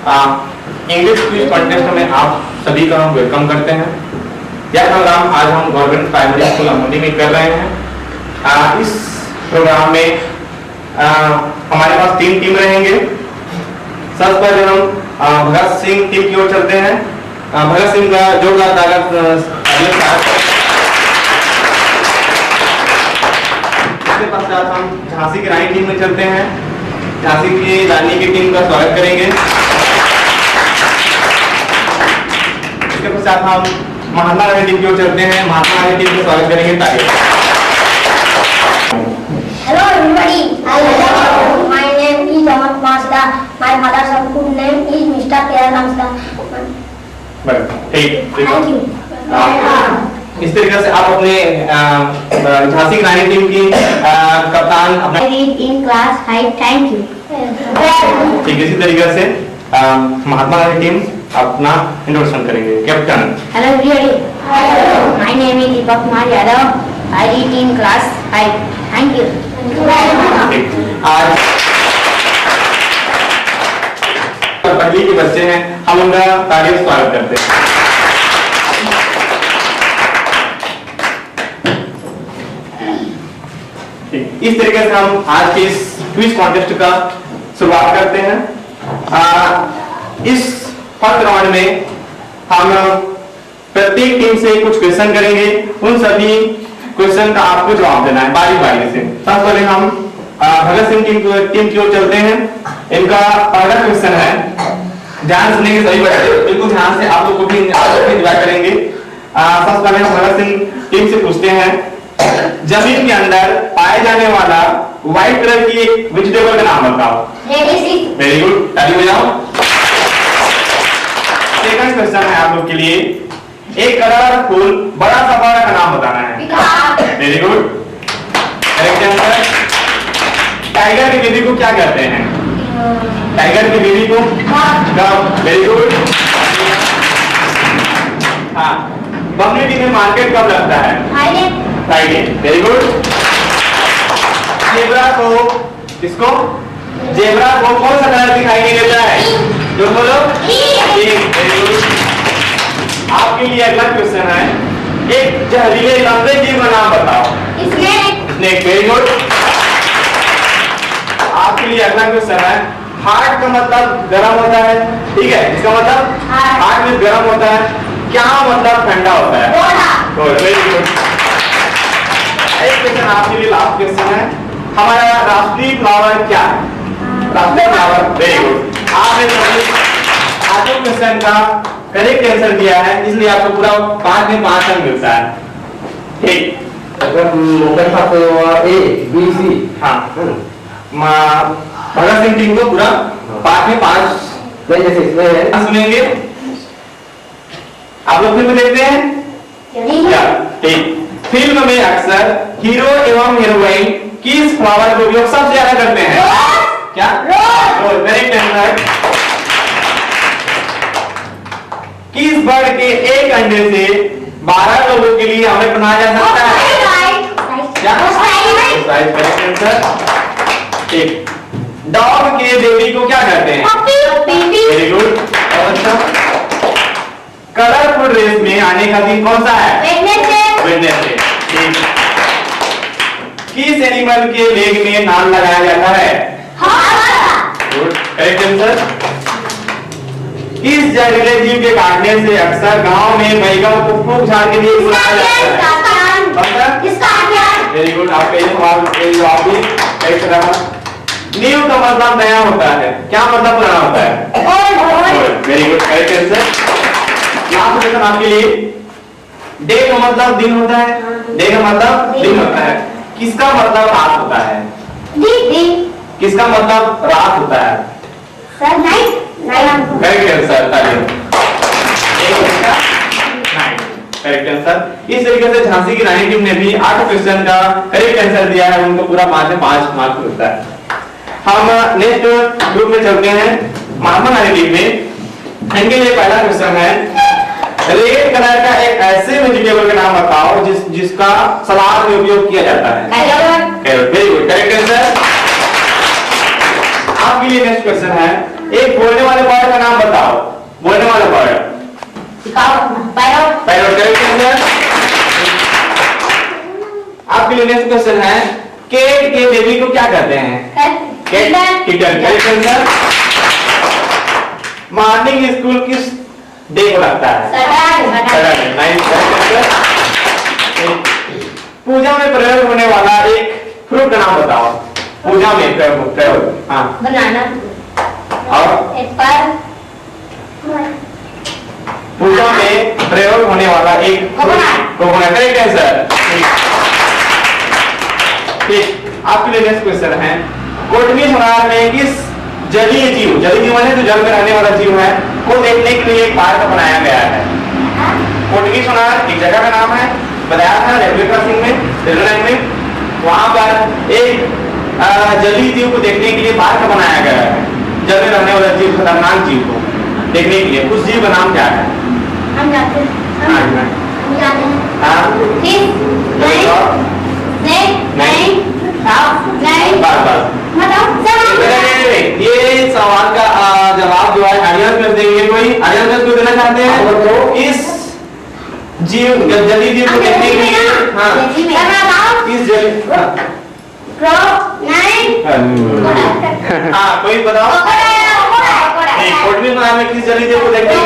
English quiz contest में आप सभी का हम वेलकम करते हैं। यह प्रोग्राम आज हम गवर्नमेंट प्राइमरी स्कूल अमोदी में कर रहे हैं। इस प्रोग्राम में हमारे पास 3 टीम रहेंगे। सबसे पहले हम भगत सिंह टीम की ओर चलते हैं। भगत सिंह का जोरदार ताकत इसके पश्चात हम झांसी की रानी टीम में चलते हैं। झांसी की रानी की टीम का स्वागत करेंगे। इसके पश्चात हम महात्मा गांधी टीम की ओर चलते हैं। महात्मा गांधी टीम का स्वागत करेंगे। तालियां। Hello everybody. Hello. My name is Ahmad Masda. My mother's full name is Mr. K.R. Ramsda. ठीक। Thank you. इस तरीके से आप अपने झांसी की रानी टीम की कप्तान अपना I read in class 5. Thank you. ठीक इसी तरीके से महात्मा गांधी टीम अपना इंट्रोडक्शन करेंगे। Captain. Hello everybody. Hello. My name is Deepak Kumar Yadav. I read in class 5. Thank you. आज पहली के बच्चे हैं, हम उनका तालियों से स्वागत करते हैं। इस तरीके से हम आज के इस क्विज कॉन्टेस्ट का शुरुआत करते हैं। इस फर्स्ट राउंड में हम प्रत्येक टीम से कुछ क्वेश्चन करेंगे। उन सभी क्वेश्चन का आपको जवाब देना है बारी बारी से। सबसे पहले हम भगत सिंह टीम की ओर चलते हैं। इनका पहला क्वेश्चन है, ध्यान सुनेंगे सभी बच्चे, बिल्कुल ध्यान से आप लोग को भी एंजॉय करेंगे। सबसे पहले हम भगत सिंह टीम से पूछते हैं, जमीन के अंदर पाए जाने वाला व्हाइट कलर की एक वेजिटेबल का नाम बताओ। वेरी गुड, ताली बजाओ। सेकंड क्वेश्चन है आप लोग के लिए, एक कलरफुल बड़ा सा बड़ा का नाम बताना है। Very good, correct answer. Tiger की बेबी को क्या कहते हैं? टाइगर की बेबी को कब? Very good. हाँ, बमनी में मार्केट कब लगता है? फ्राइडे। Very good. जेब्रा को किसको? जेब्रा को कौन सा कलर दिखाई नहीं देता है? जो बोलो। Very good. आपके लिए अगला क्वेश्चन है, एक जहरीले लंबे जीव का नाम बताओ। स्नेक। Very good. आपके लिए अगला क्वेश्चन है, हार्ट का मतलब गर्म होता है, ठीक है? इसका मतलब हार्ट में गर्म होता है, क्या मतलब ठंडा होता है? Very good. एक क्वेश्चन आपके लिए लास्ट क्वेश्चन है, हमारा राष्ट्रीय फ्लावर क्या है? राष्ट्रीय फ्लावर। Very good. आपने आठों क्वेश्चन का करेक्ट आंसर दिया है, इसलिए आपको पूरा 5 में 5 अंक मिलता है। ठीक, अगर मोबाइल था तो ए बी सी। हाँ, भगत सिंह टीम को पूरा 5 में 5 नहीं, जैसे इसमें है सुनेंगे। आप लोग फिल्म देखते हैं? ठीक। फिल्म में अक्सर हीरो एवं हीरोइन किस फ्लावर का उपयोग सबसे ज्यादा करते हैं? क्या? रोज। Correct answer. किस बर्ड के एक अंडे से 12 लोगों के लिए हमें बनाया जा सकता है? क्या? Correct answer. ठीक। डॉग के बेबी को क्या कहते हैं? Very good. कलरफुल ड्रेस में आने का दिन कौन सा है? वेडनेसडे। ठीक। किस एनिमल के लेग में नाम लगाया जाता है? Good, correct answer. किस जहरीले जीव के काटने से अक्सर गांव में महिलाओं को फूंक झाड़ के लिए बुलाया जाता है? Very good. आपका जवाब भी करेक्ट रहा। न्यू का मतलब नया होता है, क्या मतलब पुराना होता है? Very good, correct answer. Last question आपके लिए, डे का मतलब दिन होता है, डे का मतलब दिन होता है, किसका मतलब रात होता है? किसका मतलब रात होता है? Correct answer. Correct answer. इस तरीके से झांसी की रानी टीम ने भी 8 क्वेश्चन का करेक्ट आंसर दिया है, उनको पूरा 5 में 5 मार्क्स मिलता है। हम नेक्स्ट ग्रुप में चलते हैं, महात्मा गांधी टीम में। इनके लिए पहला क्वेश्चन है, रेड कलर का एक ऐसे वेजिटेबल का नाम बताओ जिसका सलाद में उपयोग किया जाता है? Carrot. Very good, correct answer. आपके लिए नेक्स्ट क्वेश्चन है, एक बोलने वाले बर्ड का नाम बताओ, बोलने वाला bird. Parrot. Parrot correct answer. आपके लिए नेक्स्ट क्वेश्चन है, केट के बेबी को क्या कहते हैं? Cat kitten correct answer. Morning school किस डे को लगता है? सैटरडे। Nice correct answer. पूजा में प्रयोग होने वाला एक फ्रूट का नाम बताओ, पूजा में प्रयोग। हाँ बनाना और एप्पल। पूजा में प्रयोग होने वाला एक कोकोनट करेक्ट आंसर। ठीक, आपके लिए नेक्स्ट क्वेश्चन है, कोटमी सोनार में किस जलीय जीव माने जो जल में रहने वाला जीव है, को देखने के लिए एक पार्क बनाया गया है? कोटमी सोनार एक जगह का नाम है, बताया था रेलवे क्रॉसिंग में, रेलवे लाइन में, वहां पर एक जलीय जीव को देखने के लिए पार्क बनाया गया है, जल में रहने वाला जीव, खतरनाक जीव को देखने के लिए। उस जीव का नाम क्या है? हम जानते हैं। हम जानते हैं। हाँ ये सवाल का जवाब जो है आर्यन में देंगे। कोई आर्यन को देना चाहते हैं? तो इस जीव जलीय जीव को देखने के लिए इस हाँ कोई बताओ कोटमी सोनार में किस जलीय जीव को देखने के लिए?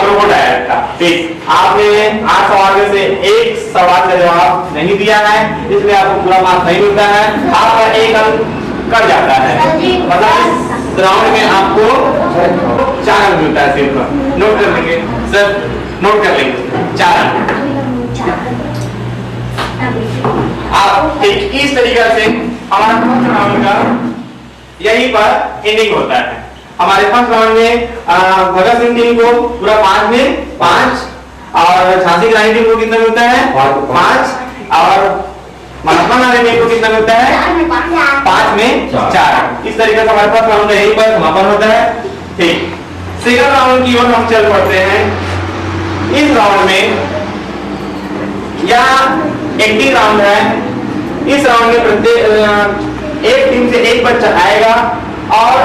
क्रोकोडाइल का। ठीक, आपने 8 सवाल में से एक सवाल का जवाब नहीं दिया है, इसलिए आपको पूरा मार्क्स नहीं मिलता है, आपका एक अंक कट जाता है। मतलब इस राउंड में आपको 4 अंक मिलता है सिर्फ। नोट कर लेंगे सर, नोट कर लेंगे 4 अंक। आप ठीक इस तरीके से हमारा फर्स्ट राउंड का यहीं पर एंडिंग होता है। हमारे फर्स्ट राउंड में भगत सिंह टीम को पूरा 5 में 5 और झांसी की रानी टीम को कितना मिलता है? 5 और महात्मा गांधी टीम को कितना मिलता है? 5 में 4। इस तरीके से हमारे फर्स्ट राउंड यहीं पर समापन होता है। ठीक, सेकंड राउंड की ओर हम चल पड़ते हैं। इस राउंड में या एंडिंग राउंड है, इस राउंड में प्रत्येक एक टीम से एक बच्चा आएगा और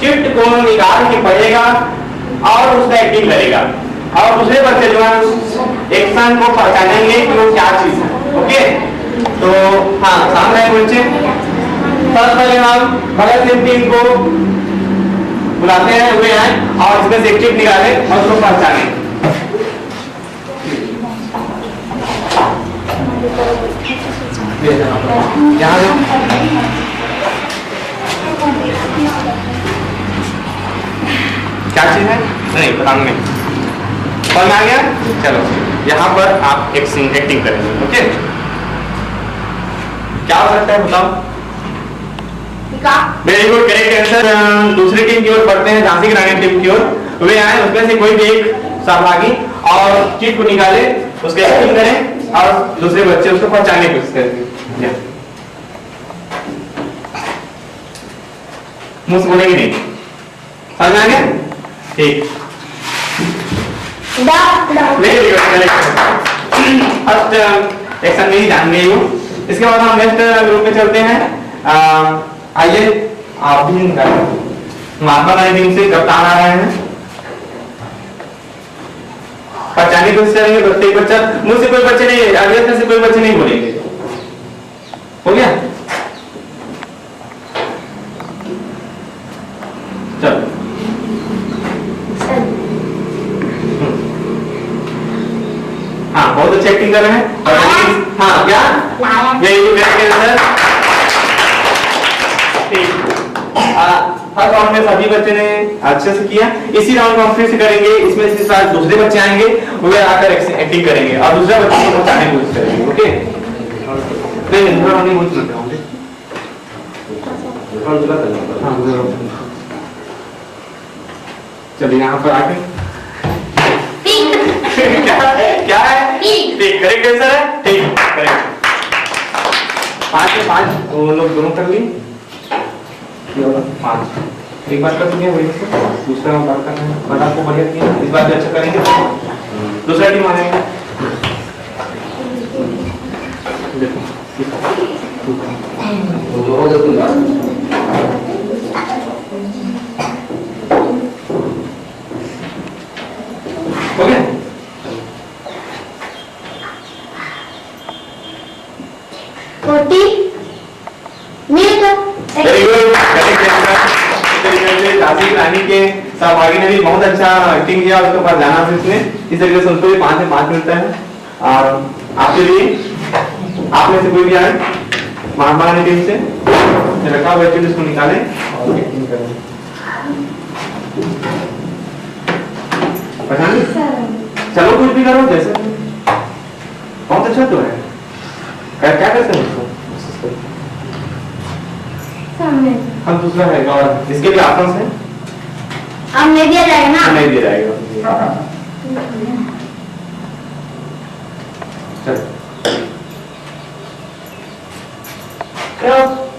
चिट को निकाल के पढ़ेगा और उसका एक्टिंग करेगा और दूसरे बच्चे जो है उस एक्शन को पहचानेंगे कि वो क्या चीज है। ओके, तो हाँ सामने बच्चे, सबसे पहले हम भगत सिंह टीम को बुलाते हैं, वे आए और इसमें से एक चिट निकाले और उसको पहचाने। क्या चीज है? नहीं पता नहीं, समझ आ गया? चलो यहाँ पर आप एक्टिंग करेंगे। ओके, क्या हो सकता है बताओ? Very good correct answer. दूसरी टीम की ओर बढ़ते हैं, झांसी की रानी टीम की ओर। वे आए, उसमें से कोई भी एक सहभागी और चिट को निकाले, उसके एक्टिंग करें और दूसरे बच्चे उसको पहचानने की कोशिश करेंगे। मुंह से बोलेंगे नहीं, समझ आ गया? ठीक, वेरी गुड फर्स्ट एक्शन में ही जान गई हूँ। इसके बाद हम नेक्स्ट ग्रुप में चलते हैं। आइए आप भी महात्मा गांधी टीम से कप्तान आ रहे हैं, पहचानने की कोशिश करेंगे। प्रत्येक बच्चा, मुझसे कोई बच्चे नहीं, अगले से कोई बच्चे नहीं बोलेंगे। हो गया? चलो हाँ बहुत अच्छी एक्टिंग कर रहे हैं। हाँ क्या? फर्स्ट राउंड में सभी बच्चे ने अच्छे से किया। इसी राउंड में हम फिर से करेंगे, इसमें से साथ दूसरे बच्चे आएंगे, वे आकर एक्टिंग करेंगे और दूसरे बच्चे को पहुंचाने की कोशिश करेंगे। ओके, नहीं दूसरा राउंड नहीं बोलते चलिए यहाँ पर आके क्या है? ठीक, करेक्ट आंसर है। ठीक, करेक्ट। 5 में 5 वो लोग दोनों कर लिए, 5 एक बार कर चुके हैं, वही से दूसरा बात करना है। बट आपको बढ़िया किया, इस बार भी अच्छा करेंगे। दूसरा टीम आ जाएगा। देखो झांसी की रानी के सहभागी ने भी बहुत अच्छा एक्टिंग किया, उसके पास जाना था इसने। इस तरीके से उनको भी 5 से 5 मिलता है। और आपके लिए आप में से कोई भी आए महात्मा गांधी टीम से रखा हुआ है, इसको निकालें और एक्टिंग करें। पहचान चलो कुछ भी करो, जैसे बहुत अच्छा तो है। क्या करते हैं उसको हम दूसरा है और इसके भी ऑप्शन है, अब नहीं दिया जाएगा ना, नहीं दिया जाएगा।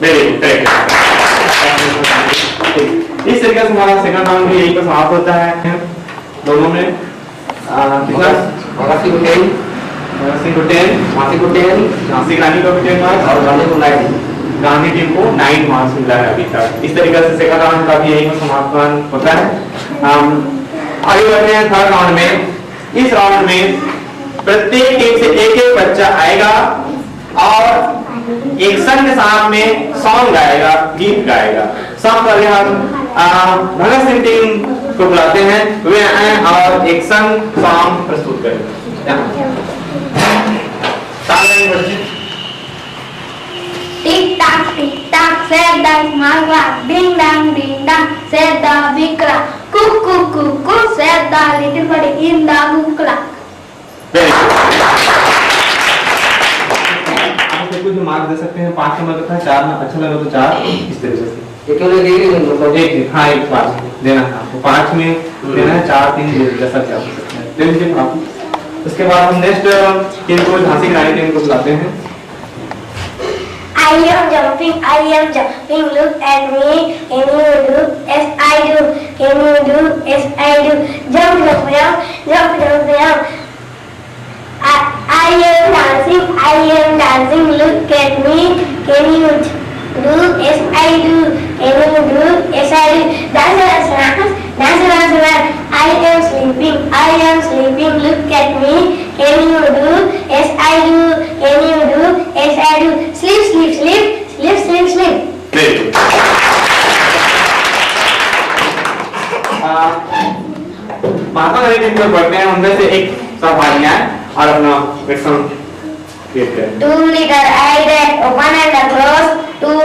Very good, correct. इस तरीके से हमारा सेकंड राउंड भी यही पर समाप्त होता है। दोनों में कितना भगत सिंह को 10, झांसी को 10, झांसी की रानी को भी 10 मार्क्स और गांधी को 9। गांधी टीम को 9 मार्क्स मिला है अभी तक। इस तरीके से सेकंड राउंड का भी यही समापन होता है। आगे बढ़ते हैं थर्ड राउंड में। इस राउंड में प्रत्येक टीम से एक एक बच्चा आएगा और एक्शन के साथ में सॉन्ग गाएगा, गीत गाएगा। सब पहले हम भगत सिंह टीम को बुलाते हैं, वे आए और एक्शन सॉन्ग प्रस्तुत करेंगे। टिक टाक said the small one, ding dong said the big clock, cuckoo said the little bird in the book clock. आप कुछ मार्क दे सकते हैं। 5 नंबर का था, 4 में अच्छा लगा तो 4। इस तरीके से एक एक हाँ एक 5 देना है आपको, 5 में देना है, 4 3 जैसा क्या हो सकता है दे दीजिए आप। उसके बाद हम नेक्स्ट टीम को झांसी की रानी टीम को बुलाते हैं। I am jumping, look at me, can you do as I do, can you do as I do, jump, I am dancing, look at me, can you do as I do, can you do as I do, dance, I am sleeping, look at me, can you do as I do, can you do as I do, sleep. Mahatma Gandhi team को बढ़ते हैं, उनमें से एक सहभागी है और अपना एक्शन क्रिएट करें। 2 liter I that open and close, 2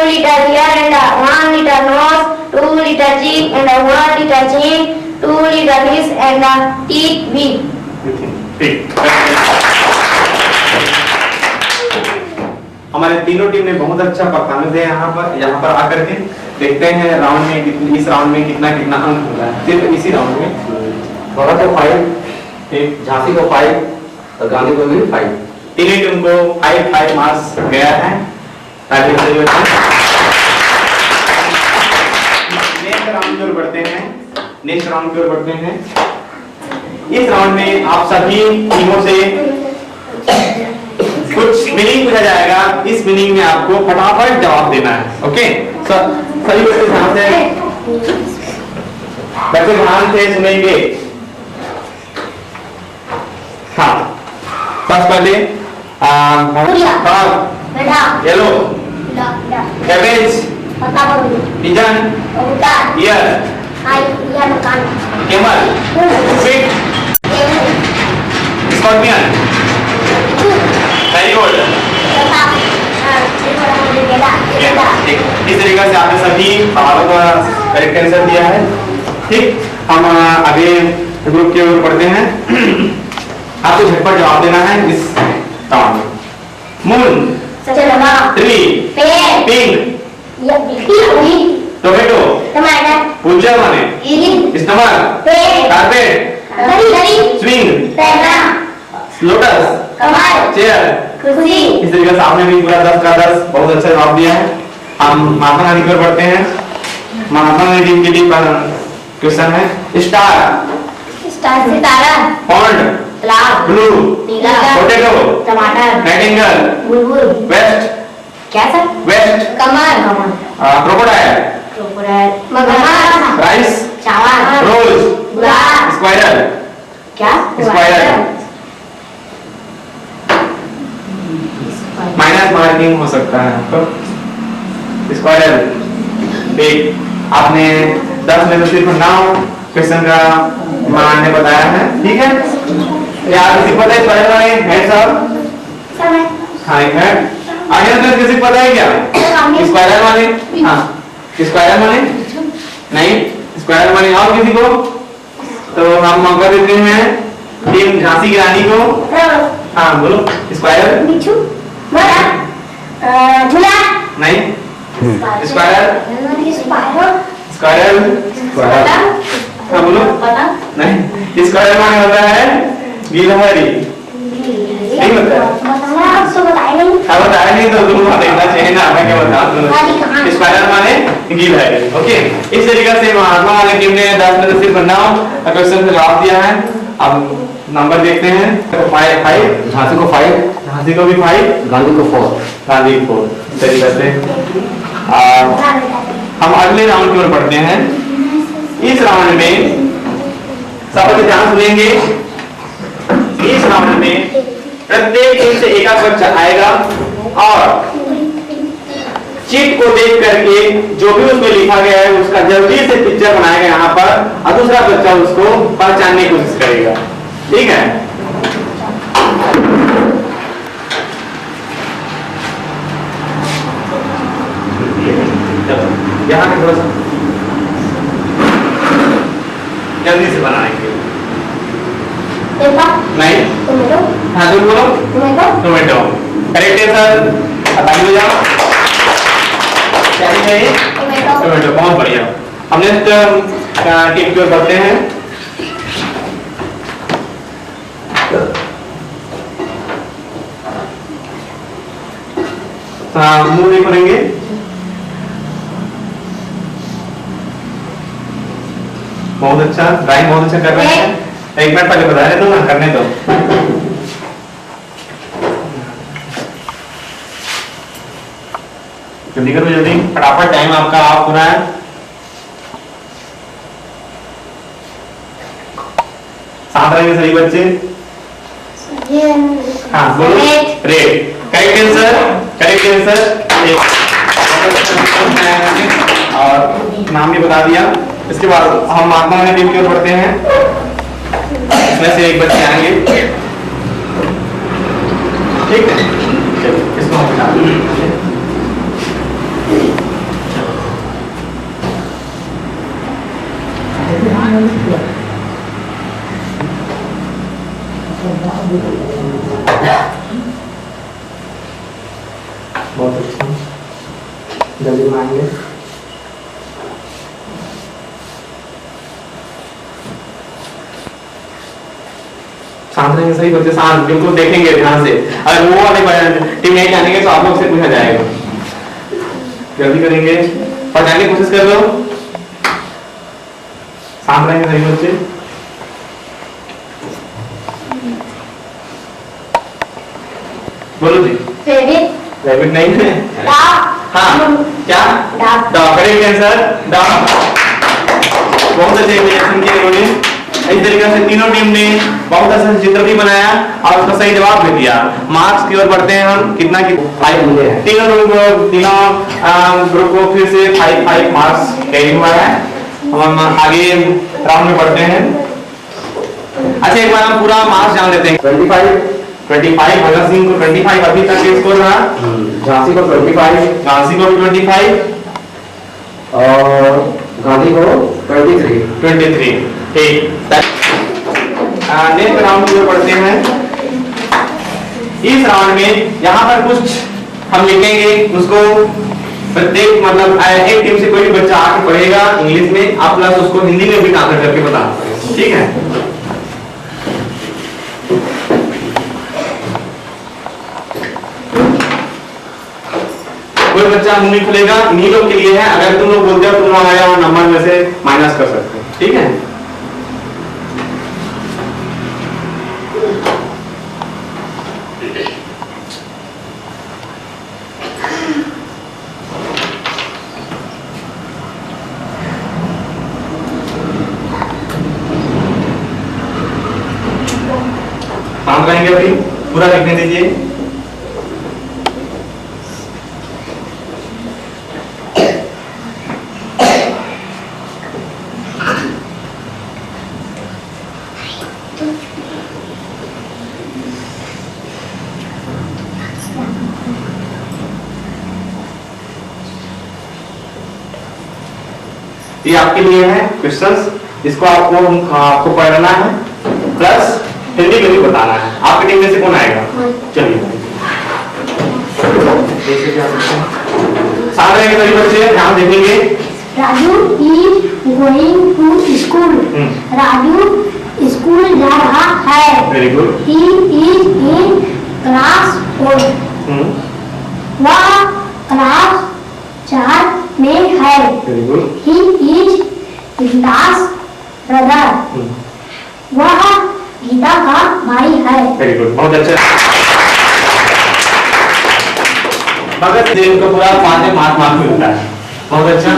liter ear and 1 liter nose, 2 liter cheek and 1 liter chin, 2 liter lips and teeth big. ठीक। हमारे तीनों टीम ने बहुत अच्छा परफॉर्मेंस दिया यहाँ पर आकर के। देखते हैं राउंड में इस राउंड में कितना अंक मिला है। सिर्फ इसी राउंड में भगत को 5, झांसी को 5 और गांधी को भी 5। तीनों टीम को 5 मार्क्स गया है। नेक्स्ट राउंड की ओर बढ़ते हैं। इस राउंड में आप सभी टीमों से कुछ मीनिंग पूछा जाएगा। इस मीनिंग में आपको फटाफट जवाब देना है। ओके, सभी बच्चे ध्यान से सुनेंगे। हाँ, सबसे पहले yellow, cabbage, pigeon, year, camel, fig, scorpion, marigold. इस तरीके से आपने सभी सवालों का करेक्ट आंसर दिया है। ठीक, हम आगे ग्रुप की ओर बढ़ते हैं। आपको झटपट जवाब देना है इस राउंड में। मून, ट्री, पिंक, टोमेटो, पूजा माने, stomach, carpet, swing, lotus, chair. इस तरीके से आपने भी पूरा 10 का 10 बहुत अच्छा जवाब दिया है। हम महात्मा गांधी की ओर बढ़ते हैं। महात्मा गांधी टीम के लिए क्वेश्चन है स्टार, सितारा, पॉन्ड, ब्लू, पोटैटो, टमाटर, नाइटिंगेल, बुलबुल, वेस्ट, क्या सर, वेस्ट, कमल, क्रोकोडाइल, मगरमच्छ, राइस, चावल, रोज, गुलाब, स्क्वायरल, क्या स्क्वायरल। माइनस मार्किंग हो सकता है आपको। स्क्वायरल, पिग, आपने 10 में से सिर्फ 9 क्वेश्चन का मान ने बताया है, ठीक है। क्या किसी को पता है स्क्वायर माने है सब? हाँ है। आगे तो किसी को पता है क्या स्क्वायर माने? हाँ स्क्वायर माने नहीं, स्क्वायर माने और किसी को? तो हम मौका देते हैं टीम झांसी की रानी को। हाँ बोलो स्क्वायर। नहीं स्क्वायर। स्क्वायर हाँ बोलो। नहीं स्क्वायर माने होता है गिलहरी, नहीं होता है? हाँ बताया नहीं तो तुम देखना चाहिए ना, मैं क्या बताऊं। स्क्वायर माने गिलहरी। ओके, इस तरीके से महात्मा वाली टीम ने 10 में से सिर्फ 9 क्वेश्चन का जवाब दिया है। अब नंबर देखते हैं। 5 झांसी को 5, झांसी को भी 5, गांधी को 4। गांधी 4। तरीके से हम अगले राउंड की ओर बढ़ते हैं। इस राउंड में सब ध्यान सुनेंगे। इस राउंड में प्रत्येक टीम से एक बच्चा आएगा और चिट को देख करके जो भी उसमें लिखा गया है उसका जल्दी से पिक्चर बनाएगा यहाँ पर, और दूसरा बच्चा उसको पहचानने की कोशिश करेगा, ठीक है। यहाँ पे थोड़ा सा जल्दी से बनाएंगे। नहीं हाँ तुम बोलो टोमेटो। करेक्ट है सर, बताइए जाओ क्या चाहिए? टोमेटो। बहुत बढ़िया। हम नेक्स्ट टीम की ओर बढ़ते हैं। मुंह नहीं करेंगे। बहुत अच्छा, ड्राइंग बहुत अच्छा कर रहे हैं। एक मिनट पहले बता रहे तो ना करने दो। जल्दी करो, जल्दी फटाफट, टाइम आपका ऑफ हो रहा है। साथ रहेंगे सही बच्चे। हाँ बोलो red. Correct answer, correct answer. और नाम भी बता दिया। इसके बाद हम महात्मा गांधी टीम की ओर बढ़ते हैं। इसमें से एक बच्चे आएंगे, ठीक है। चलो इसको हम बता दें। बहुत अच्छा, जल्दी बनाएंगे। शांत रहेंगे सही बच्चे, शांत बिल्कुल देखेंगे ध्यान से। अगर वो वाले टीम नहीं जानेंगे तो आप लोग से पूछा जाएगा। जल्दी करेंगे, पढ़ने की कोशिश कर लो। शांत रहेंगे सही बच्चे। बोलो जी। रैबिट नहीं है? हाँ क्या? डॉग। Correct answer dog. बहुत अच्छे इमेजिनेशन किए इन्होंने। इस तरीके से तीनों टीम ने बहुत अच्छा चित्र भी बनाया और उसका सही जवाब भी दिया। मार्क्स की ओर बढ़ते हैं हम। कितना की 5 मिले हैं। तीनों ग्रुप को फिर से 5 मार्क्स कैरी हुआ है। हम आगे राउंड में बढ़ते हैं। अच्छा एक बार हम पूरा मार्क्स जान लेते हैं। 25 भगत सिंह को 25 अभी तक के स्कोर रहा। झांसी को 25, झांसी को भी 25 और गांधी को 23। ठीक। नेक्स्ट राउंड में पढ़ते हैं। इस राउंड में यहाँ पर कुछ हम लिखेंगे, उसको प्रत्येक मतलब एक टीम से कोई भी बच्चा आके पढ़ेगा इंग्लिश में, आप प्लस उसको हिंदी में भी ट्रांसलेट करके बता, ठीक है। कोई बच्चा मुंह नहीं खुलेगा, इन्हीं लोग के लिए है। अगर तुम लोग बोलते हो तुम हमारे यहाँ नंबर में से माइनस कर सकते हो, ठीक है। शांत रहेंगे अभी, पूरा लिखने दीजिए। ये आपके लिए है क्वेश्चंस, इसको आपको पढ़ना है प्लस हिंदी में भी बताना है। आपकी टीम में से कौन आएगा? चलिए सारे सभी बच्चे ध्यान देखेंगे। Raju is going to school. Raju school जा रहा है। Very good. He is in class 4। वह क्लास 4 में है। Very good. He is Geeta's brother. वह गीता का भाई है। वेरी गुड, बहुत अच्छा। भगत सिंह को पूरा 5 मार्क मिलता है, बहुत अच्छा।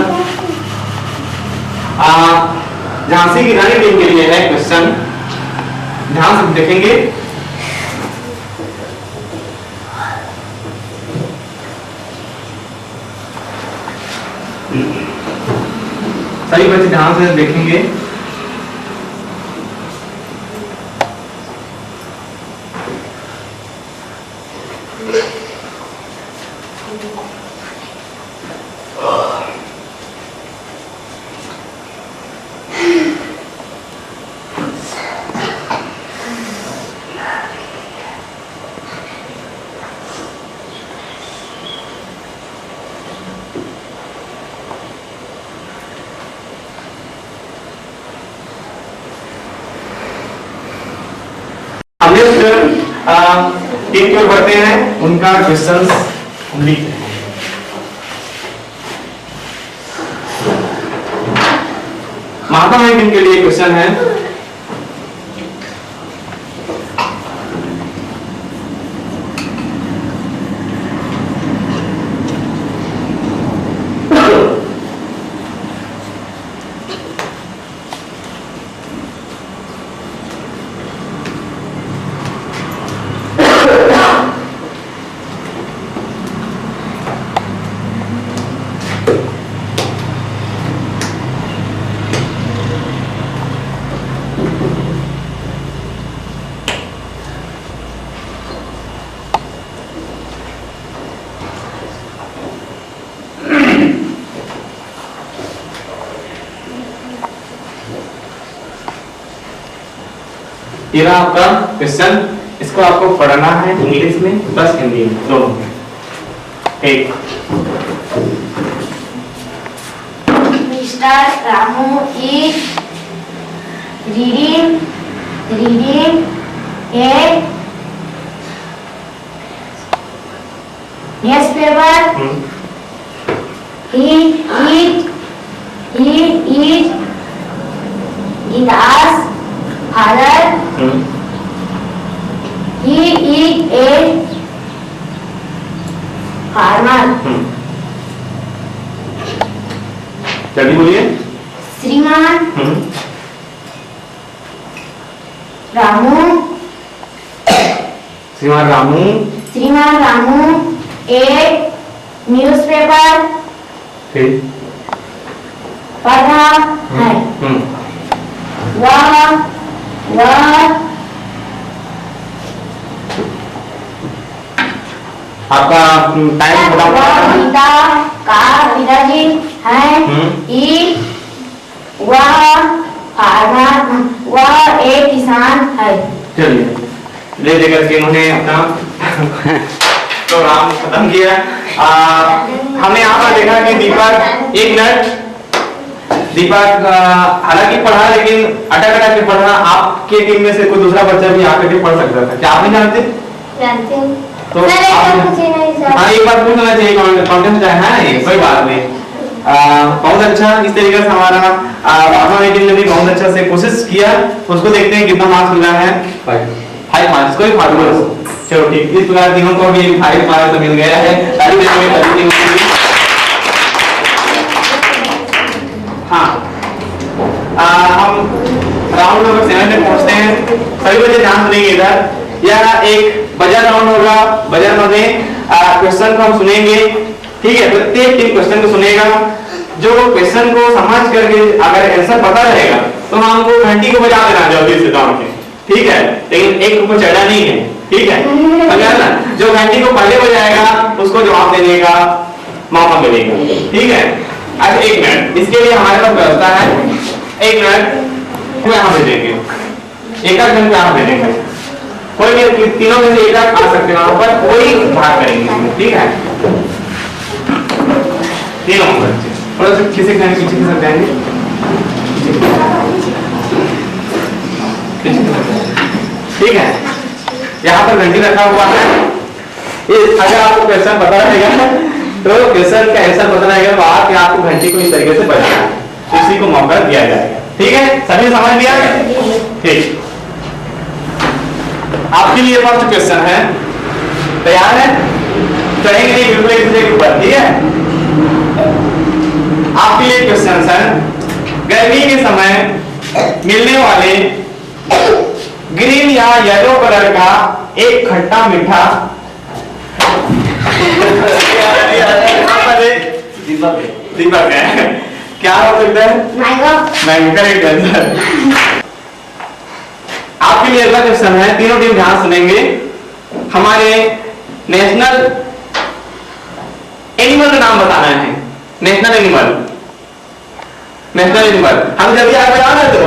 झांसी की रानी टीम के लिए है क्वेश्चन, ध्यान से देखेंगे। सभी बच्चे ध्यान से देखेंगे। टीम की ओर बढ़ते हैं, उनका क्वेश्चंस हम लिखते हैं। महात्मा गांधी टीम के लिए क्वेश्चन है, ये रहा आपका क्वेश्चन। इसको आपको पढ़ना है इंग्लिश में प्लस हिंदी में, दोनों में। एक, mister Ramu is reading A newspaper. He is Gita's father. He is a farmer. जल्दी बोलिए। श्रीमान रामू एक न्यूज़पेपर पढ़ा है। वह आपका टाइम गीता का पिताजी है। वह एक किसान है। चलिए ले लेकर के उन्होंने अपना प्रोग्राम खत्म किया। हमने यहाँ पर देखा कि दीपक, एक मिनट, दीपक हालांकि पढ़ा लेकिन अटक के पढ़ा। आपके टीम में से कोई दूसरा बच्चा भी आकर के पढ़ सकता था, क्या आप नहीं जानते? जानते हूँ। तो हाँ एक बात पूछना चाहिए, कॉन्टेस्ट है कोई बात नहीं। बहुत अच्छा, इस तरीके से हमारा टीम ने भी बहुत अच्छा से कोशिश किया। उसको देखते हैं कितना मार्क्स मिला है। 5 मार्क्स, कोई फालतू। चलो ठीक, इस प्रकार तीनों को भी 5 मार्क्स मिल गया है। हाँ, हम राउंड नंबर 7 में पहुंचते हैं। सभी बच्चे ध्यान सुनेंगे इधर। यह एक बजर राउंड होगा। बजर में क्वेश्चन को हम सुनेंगे, ठीक है? प्रत्येक टीम क्वेश्चन को सुनेगा। जो क्वेश्चन को समझ करके अगर आंसर पता रहेगा तो हमको घंटी को बजा देना जल्दी से दौड़ के, ठीक है? लेकिन एक को चढ़ा नहीं है, ठीक है? समझा ना? जो घंटी को पहले बजाएगा उसको जवाब देने का मौका मिलेगा, ठीक है? अच्छा एक मिनट, इसके लिए हमारे पास व्यवस्था है। एक मिनट, को यहाँ भेजेंगे, एक जन को यहाँ भेजेंगे, कोई भी तीनों में से एक आ सकते हैं वहां पर, कोई भाग करेंगे, ठीक है? तीनों बच्चे थोड़ा सा किसी के पीछे की तरफ जाएंगे, ठीक है? यहाँ पर घंटी रखा हुआ है। अगर आपको क्वेश्चन पता रहेगा तो क्वेश्चन का आंसर पता रहेगा तो आपको घंटी को इस तरीके से बजाना है, किसी को मौका दिया जाएगा, ठीक है? सभी समझ लिया? ठीक। आपके लिए फर्स्ट क्वेश्चन है, तैयार है? चढ़ेंगे नहीं बिल्कुल एक दूसरे के ऊपर, ठीक है? आपके लिए क्वेश्चन है, गर्मी के समय मिलने वाले ग्रीन या येलो कलर का एक खट्टा मीठा दीपक है, क्या हो सकता है? मैंगो। Correct answer. आपके लिए अगला क्वेश्चन है, तीनों टीम ध्यान सुनेंगे। हमारे नेशनल एनिमल का नाम बताना है। नेशनल एनिमल, नेशनल एनिमल हम जल्दी आगे बढ़ा रहे थे।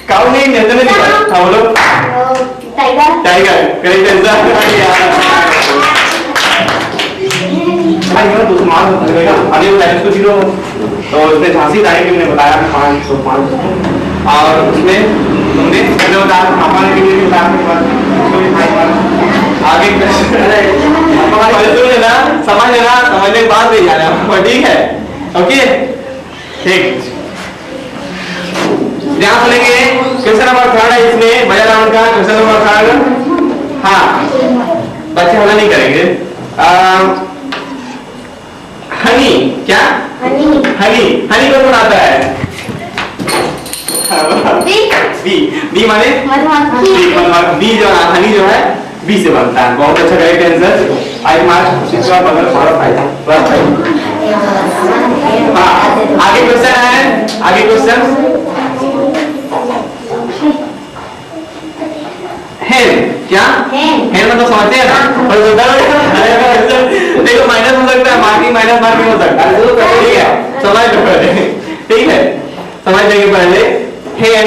काऊ नहीं, नेशनल एनिमल हम लोग टाइगर। Tiger correct answer. तो समान लगेगा अभी वो टाइम जीरो, तो उसने झांसी रानी ने बताया 505 और उसमें तुमने मैंने बताया पापा ने भी बताया आगे समझ लेना, समझने के बाद नहीं जाना, ठीक है? ओके ठीक, ध्यान सुनेंगे। क्वेश्चन नंबर 3 है इसमें बजा राउंड का क्वेश्चन नंबर 3। हाँ बच्चे हल्ला नहीं करेंगे। हनी, क्या हनी? हनी, हनी कौन बनाता है? बी माने बी जो हनी जो है बी से बनता है। बहुत अच्छा करेक्ट आंसर। आज मार्च शिक्षा बदल भारत आया। आगे क्वेश्चन है, आगे क्वेश्चन हेन, क्या हेन मतलब समझते हैं ना? देखो माइनस हो सकता है, मार्किंग माइनस मार्किंग हो सकता है, ठीक है? समझ लो पहले, ठीक है? समझ लेंगे पहले। हेन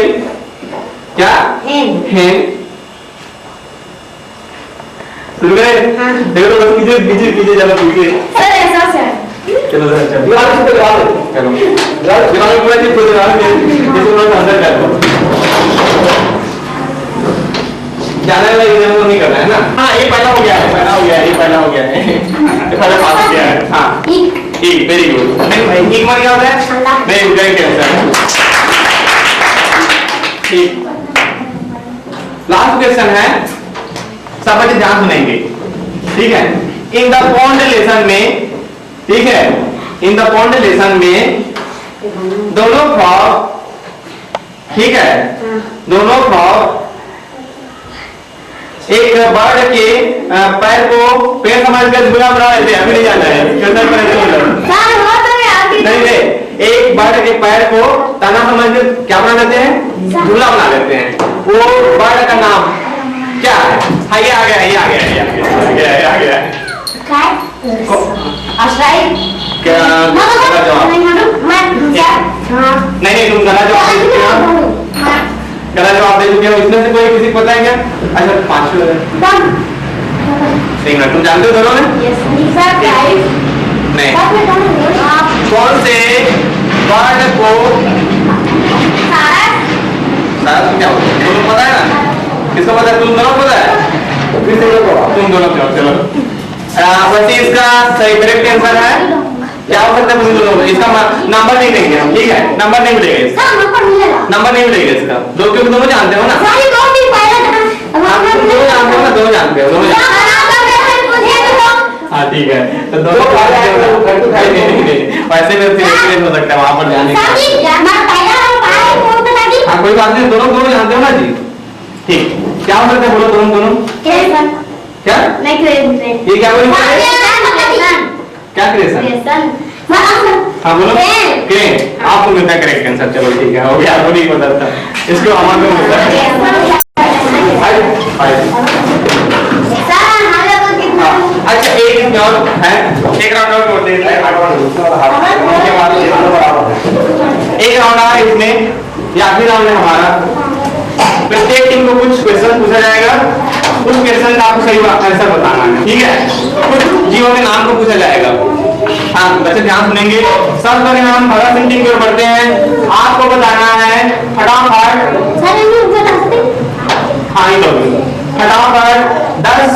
क्या? हेन शुरू करें? देखो तो बस पीछे पीछे पीछे चलो पीछे। चलो सर चलो दिमाग से लगा दो, चलो दिमाग में पूरा चीज खुद लगा दो, जैसे उन्होंने अंदर कर दो। ज्यादा वो नहीं करना है ना? हाँ ये पहला हो गया है, पहला हो गया है, ये पहला हो गया है, ये पहला पास हो गया है। हाँ ठीक, वेरी गुड। नहीं भाई एक बार क्या होता है? Very good answer. ठीक, लास्ट क्वेश्चन है, सब बच्चे ध्यान सुनेंगे, ठीक है? इन द पॉन्ड लेसन में, ठीक है? इन द पॉन्ड लेसन में दोनों फ्रॉग, ठीक है? दोनों फ्रॉग एक बर्ड के पैर को पैर समझकर बुरा बना लेते हैं, अभी नहीं जाना है नहीं नहीं, एक बर्ड के पैर को तना समझकर क्या बना लेते हैं? झूला बना लेते हैं। वो बर्ड का नाम क्या है? हाँ ये आ गया, ये आ गया, ये आ गया, ये आ गया। क्या जवाब? नहीं तुम गलत जवाब दे चुके हो। इसमें से कोई किसी को पता है क्या? अच्छा 5 मिनट, तुम जानते हो दोनों में? नहीं, कौन से वर्ड को सारा क्या होता है? तुम पता है ना? किसको पता है? तुम दोनों पता है? तुम दोनों चलो वैसे इसका सही करेक्ट आंसर है क्या हो सकता है? तुम दोनों इसका नंबर नहीं देंगे हम, ठीक है? नंबर नहीं मिलेगा इसका, नंबर नहीं मिलेगा इसका, दो क्योंकि दोनों जानते हो ना? दोनों जानते हो ना? दोनों जानते हो, दोनों हाँ ठीक है, तो दोनों वैसे में हो सकता है वहां पर जाने का। हाँ कोई बात नहीं, दोनों जानते हो ना जी? ठीक, क्या हो सकता है? बोलो दोनों क्या? ये क्या बोली? क्या क्रिएशन? हाँ बोलो क्रेन। आपको मिलता है करेक्ट आंसर। चलो ठीक है, हो गया, आपको नहीं पता था, इसको हमारे को मिलता है। अच्छा एक और है, एक राउंड और करते हैं। एक राउंड है इसमें, ये आखिरी राउंड है हमारा। प्रत्येक टीम को कुछ क्वेश्चन पूछा जाएगा, उस क्वेश्चन का आपको सही आंसर बताना है, ठीक है। कुछ जीवों के नाम को पूछा जाएगा। हाँ बच्चे ध्यान सुनेंगे। सबसे हम भगत सिंह टीम की ओर बढ़ते हैं। आपको बताना है फटाफट, हाँ तो फटाफट 10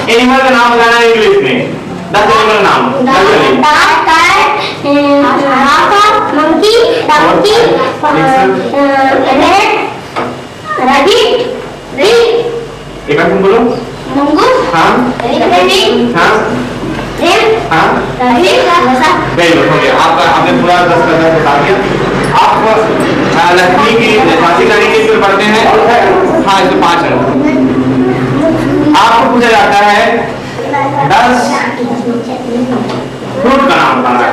एनिमल का नाम बताना है इंग्लिश में। 10 एनिमल नाम। monkey, donkey, rabbit, एक बार तुम बोलो। mongoose, हाँ elephant, हाँ हाँ वेरी गुड, हो गया आपका। आपने पूरा 10 का 10 बता दिया। आप लक्ष्मी की झांसी रानी की ओर बढ़ते हैं। हाँ इसमें 5 है। आपको पूछा जाता है 10 फ्रूट का नाम बताना है।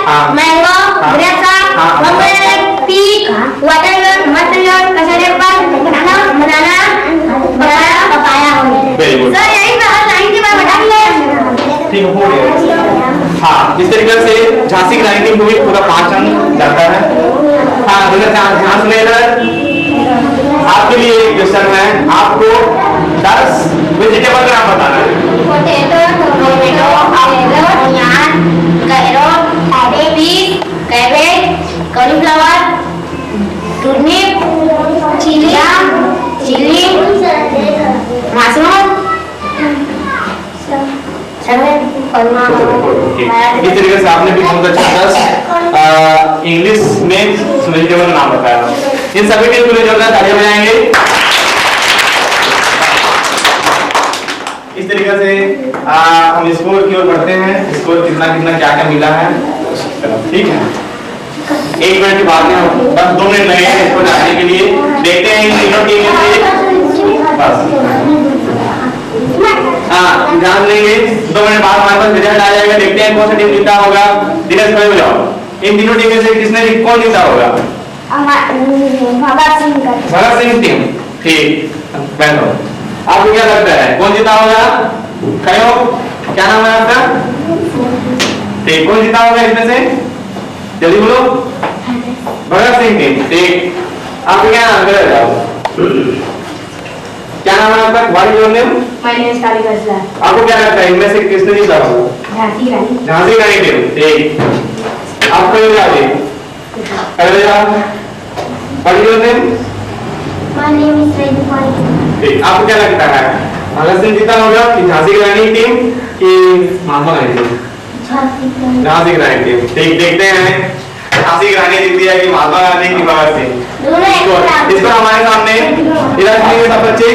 हाँ। मैंगो, हाँ। ग्रेप्स, हाँ। pomegranate, peach, watermelon, कसर एप्पल, बनाना, पपाया। वेरी गुड, सर यही मैं हर लाइन के बाद बता दिया। ठीक है हो गया। हाँ इस तरीके से झांसी की रानी टीम को भी पूरा 5 अंक जाता है। हाँ ध्यान सुने इधर। आपके लिए एक क्वेश्चन है, आपको 10 वेजिटेबल का नाम बताना है। Potato, tomato, aloo, onion, carrot, beans, cabbage, cauliflower, turnip, chilli, mushroom, इस तरीके से आपने भी बहुत अच्छा 10 इंग्लिश में वेजिटेबल का नाम बताया। इन सभी टीम को ले जोरदार तालियां बजाएंगे। इस तरीके से हम स्कोर की ओर बढ़ते हैं। स्कोर कितना कितना क्या क्या मिला है, ठीक है। 1 मिनट के बाद में बस 2 मिनट लगे हैं इसको जानने के लिए। देखते हैं इन तीनों टीम में से बस हाँ ध्यान देंगे। 2 मिनट बाद हमारे पास रिजल्ट आ जाएगा। देखते हैं कौन सा टीम जीता होगा। दिनेश भाई बताओ, इन तीनों टीम में से किसने कौन जीता होगा? भगत सिंह टीम, ठीक। बैठो, आपको क्या लगता है कौन जीता होगा? खड़े हो, क्या नाम है आपका? ठीक, कौन जीता होगा इसमें से? जल्दी बोलो। भगत सिंह टीम, ठीक। आपका क्या नाम है? क्या नाम है आपका? What your name? आपको क्या लगता है इनमें से किसने जीता होगा? झांसी रानी टीम, ठीक। आपको ये याद है? अरे यार, व्हाट योर नेम? ठीक, आपको क्या लगता है भगत सिंह जीता होगा कि झांसी की रानी टीम कि महात्मा गांधी टीम? झांसी की रानी टीम, ठीक। देखते हैं झांसी की रानी जीती है कि महात्मा गांधी की भगत सिंह। इस पर हमारे सामने इधर के सब बच्चे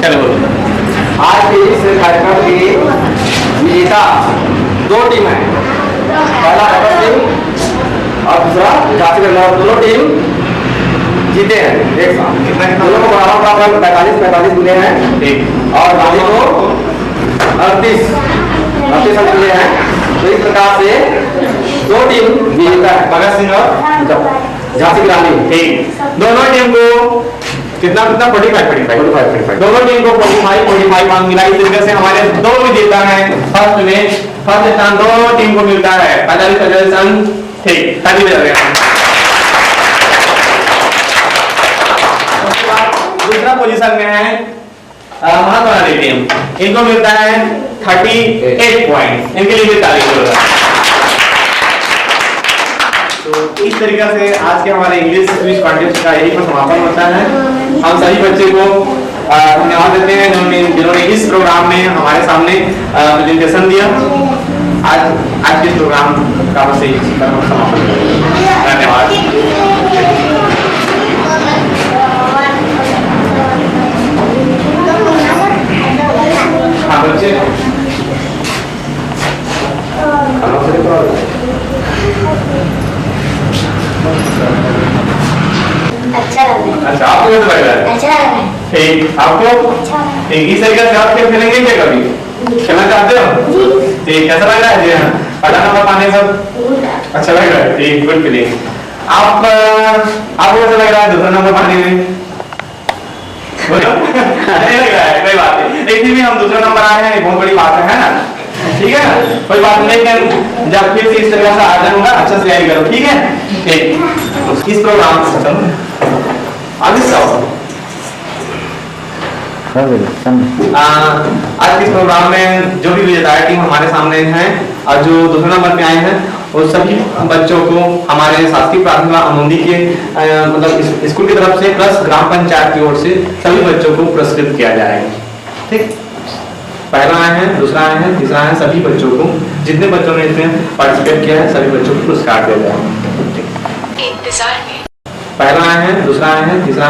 चलो बोलो। आज के इस कार्यक्रम की विजेता 2 टीम है। पहला भगत सिंह और दूसरा झांसी की रानी। दोनों टीम जीते हैं एक साथ। कितना दोनों को बराबर 45 मिले हैं, ठीक। और गांधी को 38 अंक मिले हैं। तो इस प्रकार से 2 टीम विजेता है, भगत सिंह और झांसी की रानी, ठीक। दोनों टीम को कितना कितना 45 दोनों टीम को 45 अंक मिला। इस तरीके से हमारे 2 विजेता हैं। फर्स्ट स्थान दोनों टीम को मिलता है 45 अंक, ठीक। ताली बजा रहे हैं। दूसरा पोजीशन में है महात्मा गांधी टीम, इनको मिलता है 38 पॉइंट। इनके लिए भी ताली बजाएं। तो इस तरीके से आज के हमारे इंग्लिश क्विज कॉन्टेस्ट का यही पर समापन होता है। हम सभी बच्चे को धन्यवाद देते हैं जिन्होंने इस प्रोग्राम में हमारे सामने प्रेजेंटेशन दिया। आज के प्रोग्राम का बस यही समापन। धन्यवाद। हाँ बच्चे अच्छा लग रहा है। अच्छा आपको कैसा लग रहा है? अच्छा लग रहा है। ठीक, आपको? अच्छा लग रहा है। ठीक, इस तरीके से आप खेल खेलेंगे क्या कभी? खेलना चाहते हो? ठीक, कैसा लग रहा है? जी हाँ, पढ़ाना पर पाने सब अच्छा लग रहा है, ठीक, गुड फीलिंग। आपको कैसा लग रहा है दूसरा नंबर पाने में? नहीं लग रहा है, कोई बात नहीं। लेकिन भी हम दूसरा नंबर आए हैं, बहुत बड़ी बात है ना? ठीक है, कोई बात नहीं, लेकिन जब फिर से इस तरह से आयोजन होगा अच्छा से तैयारी करो, ठीक है? ठीक, इस प्रोग्राम से चलो आगे जाओ। आज के प्रोग्राम में जो भी विजेता टीम हमारे सामने हैं और जो दूसरे नंबर पे आए हैं, वो सभी बच्चों को हमारे शासकीय प्राथमिक अमोंदी के मतलब स्कूल की तरफ से प्लस ग्राम पंचायत की ओर से सभी बच्चों को पुरस्कृत किया जाएगा। ठीक, पहला आए हैं, दूसरा आए हैं, तीसरा आए हैं, सभी बच्चों को, जितने बच्चों ने इसमें पार्टिसिपेट किया है सभी बच्चों को पुरस्कार दिया जाएगा। पहला आए हैं, दूसरा आए हैं, तीसरा